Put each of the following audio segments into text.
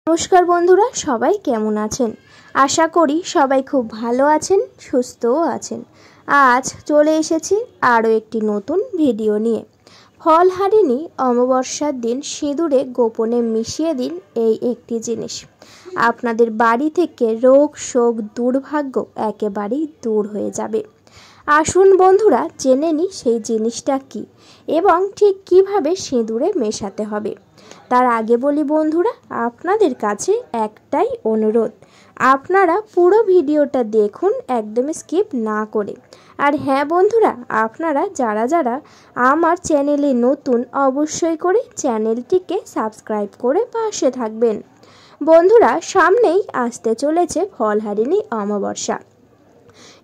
নমস্কার বন্ধুরা, সবাই কেমন আছেন? আশা করি সবাই খুব ভালো আছেন, সুস্থও আছেন। আজ চলে এসেছি আরও একটি নতুন ভিডিও নিয়ে। ফলহারিণী অমাবস্যার দিন সিঁদুরে গোপনে মিশিয়ে দিন এই একটি জিনিস। আপনাদের বাড়ি থেকে রোগ শোক দুর্ভাগ্য একেবারেই দূর হয়ে যাবে। আসুন বন্ধুরা, জেনে নিই সেই জিনিসটা কি এবং ঠিক কিভাবে সিঁদুরে মেশাতে হবে। তার আগে বলি বন্ধুরা, আপনাদের কাছে একটাই অনুরোধ, আপনারা পুরো ভিডিওটা দেখুন একদম স্কিপ না করে। আর হ্যাঁ বন্ধুরা, আপনারা যারা যারা আমার চ্যানেলে নতুন অবশ্যই করে চ্যানেলটিকে সাবস্ক্রাইব করে পাশে থাকবেন। বন্ধুরা, সামনেই আসতে চলেছে ফলহারিণী অমাবস্যা।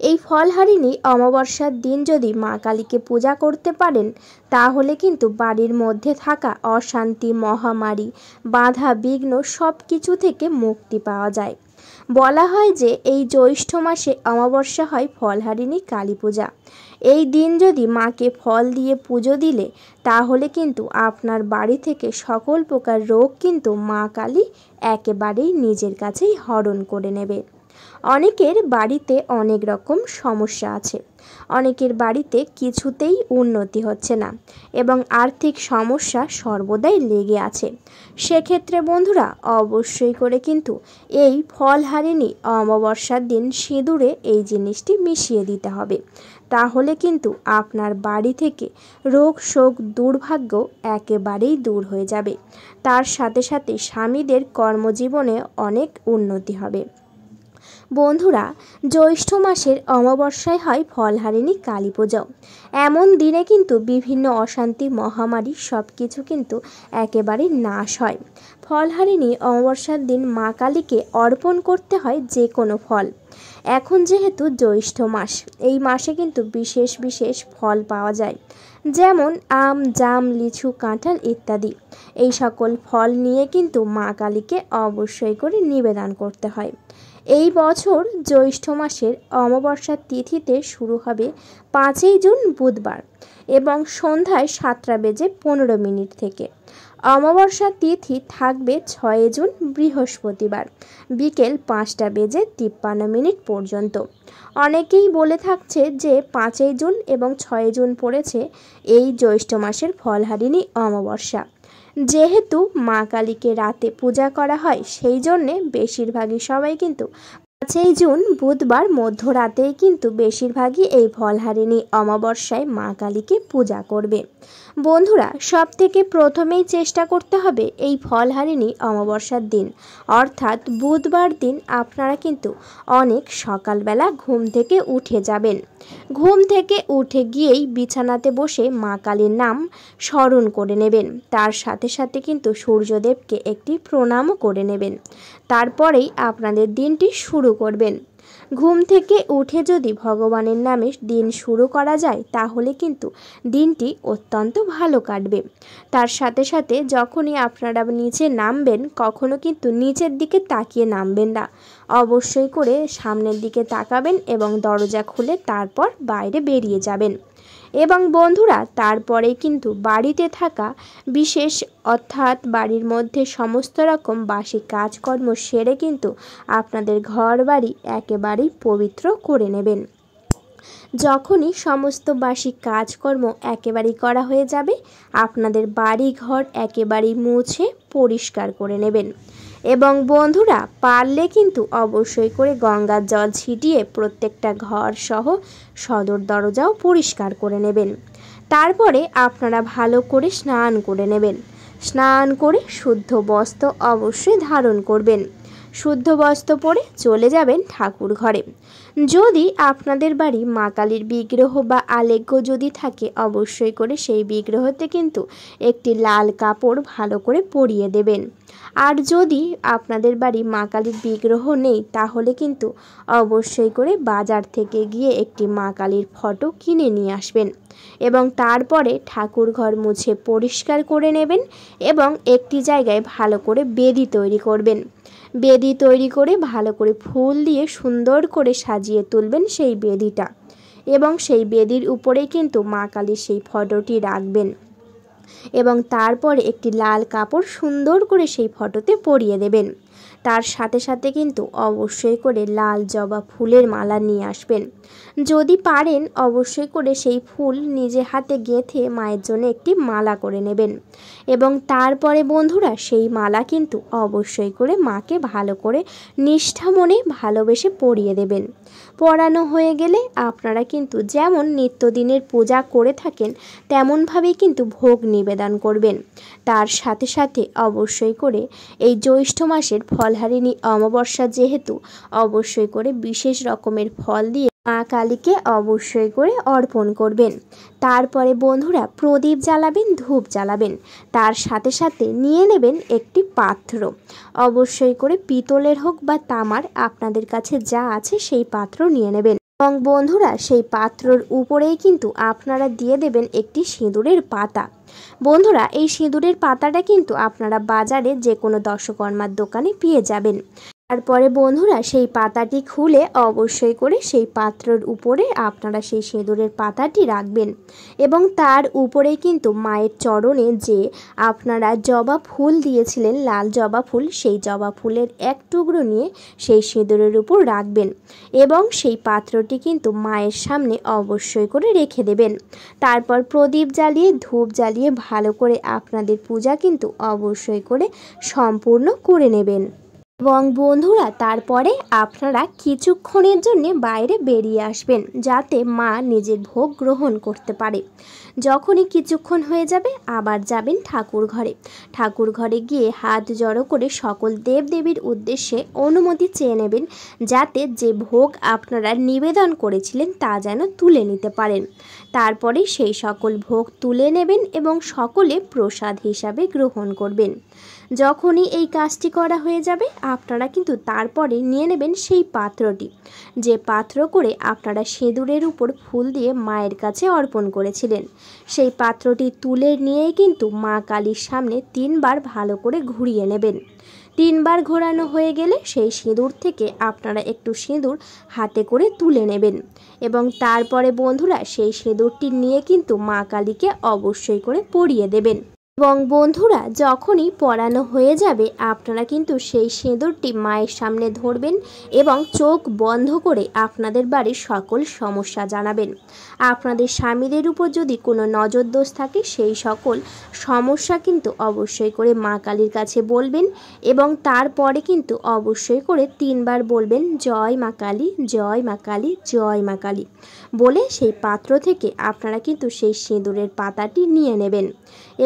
এই ফলহারিণী অমাবস্যার দিন যদি মা কালীকে পূজা করতে পারেন, তাহলে কিন্তু বাড়ির মধ্যে থাকা অশান্তি, মহামারী, বাধা বিঘ্ন সব কিছু থেকে মুক্তি পাওয়া যায়। বলা হয় যে এই জ্যৈষ্ঠ মাসে অমাবস্যা হয় ফলহারিণী কালী পূজা। এই দিন যদি মাকে ফল দিয়ে পুজো দিলে, তাহলে কিন্তু আপনার বাড়ি থেকে সকল প্রকার রোগ কিন্তু মা কালী একেবারেই নিজের কাছেই হরণ করে নেবে। অনেকের বাড়িতে অনেক রকম সমস্যা আছে, অনেকের বাড়িতে কিছুতেই উন্নতি হচ্ছে না এবং আর্থিক সমস্যা সর্বদাই লেগে আছে। সেক্ষেত্রে বন্ধুরা, অবশ্যই করে কিন্তু এই ফলহারিণী অমাবস্যার দিন সিঁদুরে এই জিনিসটি মিশিয়ে দিতে হবে। তাহলে কিন্তু আপনার বাড়ি থেকে রোগ শোক দুর্ভাগ্য একেবারেই দূর হয়ে যাবে। তার সাথে সাথে স্বামীদের কর্মজীবনে অনেক উন্নতি হবে। বন্ধুরা, জ্যৈষ্ঠ মাসের অমাবস্যায় হয় ফলহারিণী কালী পূজাও। এমন দিনে কিন্তু বিভিন্ন অশান্তি, মহামারী সব কিছু কিন্তু একেবারে নাশ হয়। ফলহারিণী অমাবস্যার দিন মা কালীকে অর্পণ করতে হয় যে কোনো ফল। এখন যেহেতু জ্যৈষ্ঠ মাস, এই মাসে কিন্তু বিশেষ বিশেষ ফল পাওয়া যায়, যেমন আম, জাম, লিচু, কাঁঠাল ইত্যাদি। এই সকল ফল নিয়ে কিন্তু মা কালীকে অবশ্যই করে নিবেদন করতে হয়। এই বছর জ্যৈষ্ঠ মাসের অমাবস্যার তিথিতে শুরু হবে 5ই জুন বুধবার এবং সন্ধ্যায় 7:15 থেকে। অমাবস্যার তিথি থাকবে 6 জুন বৃহস্পতিবার বিকেল 5:53 পর্যন্ত। অনেকেই বলে থাকছে যে 5ই জুন এবং 6 জুন পড়েছে এই জ্যৈষ্ঠ মাসের ফলহারিণী অমাবস্যা। যেহেতু মা কালীকে রাতে পূজা করা হয়, সেই জন্যে বেশিরভাগই সবাই কিন্তু 5ই জুন বুধবার মধ্যরাতেই কিন্তু বেশিরভাগই এই ফলহারিণী অমাবস্যায় মা কালীকে পূজা করবে। বন্ধুরা, সব থেকে প্রথমেই চেষ্টা করতে হবে এই ফলহারিণী অমাবস্যার দিন অর্থাৎ বুধবার দিন আপনারা কিন্তু অনেক সকালবেলা ঘুম থেকে উঠে যাবেন। ঘুম থেকে উঠে গিয়েই বিছানাতে বসে মা কালীর নাম স্মরণ করে নেবেন। তার সাথে সাথে কিন্তু সূর্যদেবকে একটি প্রণামও করে নেবেন। তারপরেই আপনাদের দিনটি শুরু করবেন। ঘুম থেকে উঠে যদি ভগবানের নামে দিন শুরু করা যায়, তাহলে কিন্তু দিনটি অত্যন্ত ভালো কাটবে। তার সাথে সাথে যখনই আপনারা নিচে নামবেন, কখনো কিন্তু নিচের দিকে তাকিয়ে নামবেন না। অবশ্যই করে সামনের দিকে তাকাবেন এবং দরজা খুলে তারপর বাইরে বেরিয়ে যাবেন। এবং বন্ধুরা, তারপরে কিন্তু বাড়িতে থাকা বিশেষ অর্থাৎ বাড়ির মধ্যে সমস্ত রকম বাসি কাজকর্ম সেরে কিন্তু আপনাদের ঘর বাড়ি একেবারেই পবিত্র করে নেবেন। যখনই সমস্ত বাসি কাজকর্ম একেবারেই করা হয়ে যাবে, আপনাদের বাড়ি ঘর একেবারেই মুছে পরিষ্কার করে নেবেন। এবং বন্ধুরা, পারলে কিন্তু অবশ্যই করে গঙ্গার জল ছিটিয়ে প্রত্যেকটা ঘর সহ সদর দরজাও পরিষ্কার করে নেবেন। তারপরে আপনারা ভালো করে স্নান করে নেবেন। স্নান করে শুদ্ধ বস্ত্র অবশ্যই ধারণ করবেন। শুদ্ধ বস্ত্র পরে চলে যাবেন ঠাকুর ঘরে। যদি আপনাদের বাড়ি মা কালীর বিগ্রহ বা আলেখ্য যদি থাকে, অবশ্যই করে সেই বিগ্রহতে কিন্তু একটি লাল কাপড় ভালো করে পরিয়ে দেবেন। আর যদি আপনাদের বাড়ি মা কালীর বিগ্রহ নেই, তাহলে কিন্তু অবশ্যই করে বাজার থেকে গিয়ে একটি মা কালীর ফটো কিনে নিয়ে আসবেন এবং তারপরে ঠাকুর ঘর মুছে পরিষ্কার করে নেবেন এবং একটি জায়গায় ভালো করে বেদি তৈরি করবেন। বেদি তৈরি করে ভালো করে ফুল দিয়ে সুন্দর করে সাজিয়ে তুলবেন সেই বেদিটা এবং সেই বেদির উপরেই কিন্তু মা কালীর সেই ফটোটি রাখবেন এবং তারপরে একটি লাল কাপড় সুন্দর করে সেই ফটোতে পরিয়ে দেবেন। তার সাথে সাথে কিন্তু অবশ্যই করে লাল জবা ফুলের মালা নিয়ে আসবেন। যদি পারেন অবশ্যই করে সেই ফুল নিজে হাতে গেঁথে মায়ের জন্য একটি মালা করে নেবেন এবং তারপরে বন্ধুরা সেই মালা কিন্তু অবশ্যই করে মাকে ভালো করে নিষ্ঠা মনে ভালোবেসে পরিয়ে দেবেন। পরানো হয়ে গেলে আপনারা কিন্তু যেমন নিত্যদিনের পূজা করে থাকেন তেমনভাবেই কিন্তু ভোগ নিবেদন করবেন। তার সাথে সাথে অবশ্যই করে এই জ্যৈষ্ঠ মাসের ফলহারিণী অমাবস্যা যেহেতু অবশ্যই করে বিশেষ রকমের ফল দিয়ে মা কালীকে অবশ্যই করে অর্পণ করবেন। তারপরে বন্ধুরা প্রদীপ জ্বালাবেন, ধূপ জ্বালাবেন। তার সাথে সাথে নিয়ে নেবেন একটি পাত্র, অবশ্যই করে পিতলের হোক বা তামার, আপনাদের কাছে যা আছে সেই পাত্র নিয়ে নেবেন এবং বন্ধুরা সেই পাত্রর উপরেই কিন্তু আপনারা দিয়ে দেবেন একটি সিঁদুরের পাতা। বন্ধুরা এই সিঁদুরের পাতাটা কিন্তু আপনারা বাজারে যে কোনো দশকর্মার দোকানে পেয়ে যাবেন। তারপরে বন্ধুরা সেই পাতাটি খুলে অবশ্যই করে সেই পাত্রের উপরে আপনারা সেই সিঁদুরের পাতাটি রাখবেন এবং তার উপরে কিন্তু মায়ের চরণে যে আপনারা জবা ফুল দিয়েছিলেন, লাল জবা ফুল, সেই জবা ফুলের এক টুকরো নিয়ে সেই সিঁদুরের উপর রাখবেন এবং সেই পাত্রটি কিন্তু মায়ের সামনে অবশ্যই করে রেখে দেবেন। তারপর প্রদীপ জ্বালিয়ে, ধূপ জ্বালিয়ে ভালো করে আপনাদের পূজা কিন্তু অবশ্যই করে সম্পূর্ণ করে নেবেন এবং বন্ধুরা তারপরে আপনারা কিছুক্ষণের জন্য বাইরে বেরিয়ে আসবেন যাতে মা নিজের ভোগ গ্রহণ করতে পারে। যখনই কিছুক্ষণ হয়ে যাবে আবার যাবেন ঠাকুর ঘরে। ঠাকুর ঘরে গিয়ে হাত জড়ো করে সকল দেবদেবীর উদ্দেশ্যে অনুমতি চেয়ে নেবেন যাতে যে ভোগ আপনারা নিবেদন করেছিলেন তা যেন তুলে নিতে পারেন। তারপরে সেই সকল ভোগ তুলে নেবেন এবং সকলে প্রসাদ হিসাবে গ্রহণ করবেন। যখনই এই কাজটি করা হয়ে যাবে আপনারা কিন্তু তারপরে নিয়ে নেবেন সেই পাত্রটি, যে পাত্র করে আপনারা সিঁদুরের উপর ফুল দিয়ে মায়ের কাছে অর্পণ করেছিলেন। সেই পাত্রটি তুলে নিয়েই কিন্তু মা কালীর সামনে 3 বার ভালো করে ঘুরিয়ে নেবেন। 3 বার ঘোরানো হয়ে গেলে সেই সিঁদুর থেকে আপনারা একটু সিঁদুর হাতে করে তুলে নেবেন এবং তারপরে বন্ধুরা সেই সিঁদুরটি নিয়ে কিন্তু মা কালীকে অবশ্যই করে পরিয়ে দেবেন এবং বন্ধুরা যখনই পরানো হয়ে যাবে আপনারা কিন্তু সেই সিঁদুরটি মায়ের সামনে ধরবেন এবং চোখ বন্ধ করে আপনাদের বাড়ির সকল সমস্যা জানাবেন। আপনাদের স্বামীদের উপর যদি কোনো নজর দোষ থাকে সেই সকল সমস্যা কিন্তু অবশ্যই করে মা কালীর কাছে বলবেন এবং তারপরে কিন্তু অবশ্যই করে 3 বার বলবেন জয় মা কালী, জয় মা কালী, জয় মা কালী বলে সেই পাত্র থেকে আপনারা কিন্তু সেই সিঁদুরের পাতাটি নিয়ে নেবেন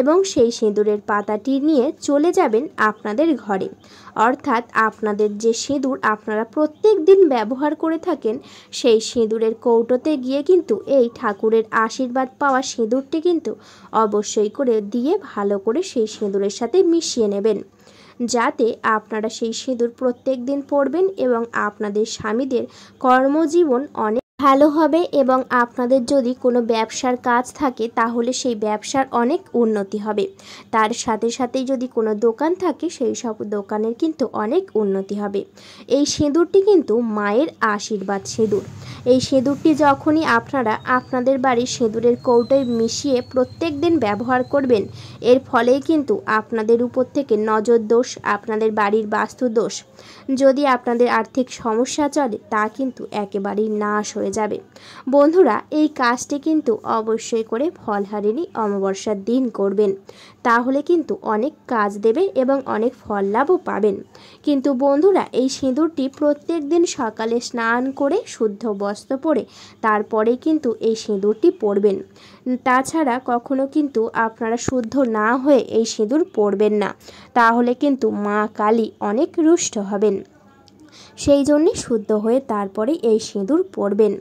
এবং সেই সিঁদুরের পাতাটি নিয়ে চলে যাবেন আপনাদের ঘরে। অর্থাৎ আপনাদের যে সিঁদুর আপনারা প্রত্যেক দিন ব্যবহার করে থাকেন সেই সিঁদুরের কৌটোতে গিয়ে কিন্তু এই ঠাকুরের আশীর্বাদ পাওয়া সিঁদুরটি কিন্তু অবশ্যই করে দিয়ে ভালো করে সেই সিঁদুরের সাথে মিশিয়ে নেবেন যাতে আপনারা সেই সিঁদুর প্রত্যেক দিন পরবেন এবং আপনাদের স্বামীদের কর্মজীবন অনেক ভালো হবে এবং আপনাদের যদি কোনো ব্যবসার কাজ থাকে তাহলে সেই ব্যবসার অনেক উন্নতি হবে। তার সাথে সাথেই যদি কোনো দোকান থাকে সেই সব দোকানের কিন্তু অনেক উন্নতি হবে। এই সিঁদুরটি কিন্তু মায়ের আশীর্বাদ সিঁদুর। এই সিঁদুরটি যখনই আপনারা আপনাদের বাড়ির সিঁদুরের কৌটোয় মিশিয়ে প্রত্যেক দিন ব্যবহার করবেন এর ফলেই কিন্তু আপনাদের উপর থেকে নজর দোষ, আপনাদের বাড়ির বাস্তু দোষ, যদি আপনাদের আর্থিক সমস্যা চলে তা কিন্তু একেবারেই নাশ হয়ে যাবে। বন্ধুরা এই কাজটি কিন্তু অবশ্যই করে ফলহারিণী অমাবস্যার দিন করবেন, তাহলে কিন্তু অনেক কাজ দেবে এবং অনেক ফল লাভও পাবেন। কিন্তু বন্ধুরা এই সিঁদুরটি প্রত্যেক দিন সকালে স্নান করে শুদ্ধ বস্ত্র পরে তারপরে কিন্তু এই সিঁদুরটি পরবেন। তাছাড়া কখনো কিন্তু আপনারা শুদ্ধ না হয়ে এই সিঁদুর পরবেন না, তাহলে কিন্তু মা কালী অনেক রুষ্ট হবেন। সেই জন্যে শুদ্ধ হয়ে তারপরে এই সিঁদুর পরবেন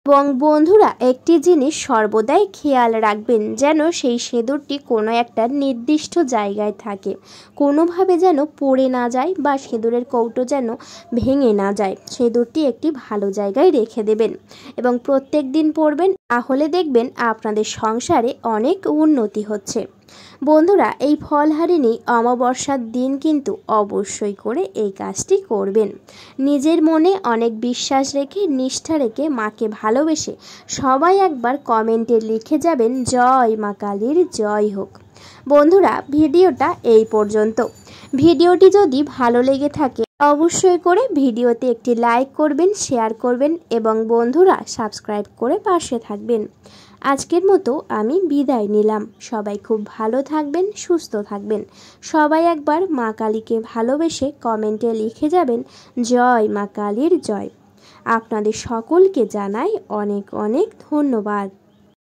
এবং বন্ধুরা একটি জিনিস সর্বদাই খেয়াল রাখবেন যেন সেই সিঁদুরটি কোনো একটা নির্দিষ্ট জায়গায় থাকে, কোনোভাবে যেন পড়ে না যায় বা সিঁদুরের কৌটো যেন ভেঙে না যায়। সিঁদুরটি একটি ভালো জায়গায় রেখে দেবেন এবং প্রত্যেক দিন পরবেন, তাহলে দেখবেন আপনাদের সংসারে অনেক উন্নতি হচ্ছে। বন্ধুরা এই ফলহারিণী অমাবস্যার দিন কিন্তু অবশ্যই করে এই কাজটি করবেন। নিজের মনে অনেক বিশ্বাস রেখে নিষ্ঠা রেখে মাকে ভালোবেসে সবাই একবার কমেন্টে লিখে যাবেন জয় মা কালীর জয় হোক। বন্ধুরা ভিডিওটা এই পর্যন্ত। ভিডিওটি যদি ভালো লেগে থাকে অবশ্যই করে ভিডিওতে একটি লাইক করবেন, শেয়ার করবেন এবং বন্ধুরা সাবস্ক্রাইব করে পাশে থাকবেন। আজকের মতো আমি বিদায় নিলাম। সবাই খুব ভালো থাকবেন, সুস্থ থাকবেন। সবাই একবার মা কালীকে ভালোবেসে কমেন্টে লিখে যাবেন, জয় মা কালীর জয়। আপনাদের সকলকে জানাই অনেক অনেক ধন্যবাদ।